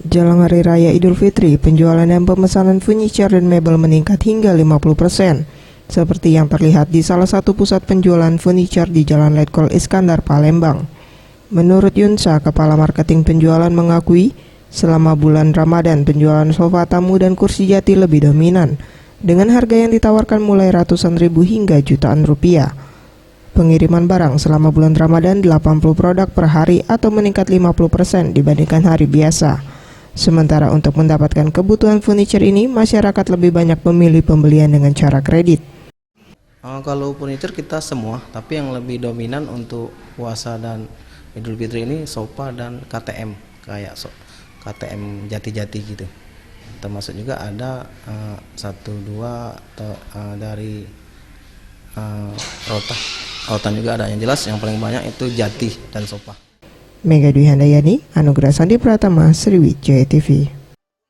Jelang Hari Raya Idul Fitri, penjualan dan pemesanan furniture dan mebel meningkat hingga 50%, seperti yang terlihat di salah satu pusat penjualan furniture di Jalan Letkol Iskandar, Palembang. Menurut Yunsa, Kepala Marketing Penjualan mengakui, selama bulan Ramadan penjualan sofa tamu dan kursi jati lebih dominan, dengan harga yang ditawarkan mulai ratusan ribu hingga jutaan rupiah. Pengiriman barang selama bulan Ramadan 80 produk per hari atau meningkat 50% dibandingkan hari biasa. Sementara untuk mendapatkan kebutuhan furniture ini, masyarakat lebih banyak memilih pembelian dengan cara kredit. Kalau furniture kita semua, tapi yang lebih dominan untuk puasa dan Idul Fitri ini sofa dan KTM, kayak KTM jati-jati gitu. Termasuk juga ada 1-2 dari rotan juga ada. Yang jelas yang paling banyak itu jati dan sofa. Mega Dwi Handayani, Anugerah Sandi Pratama, Sriwijaya TV.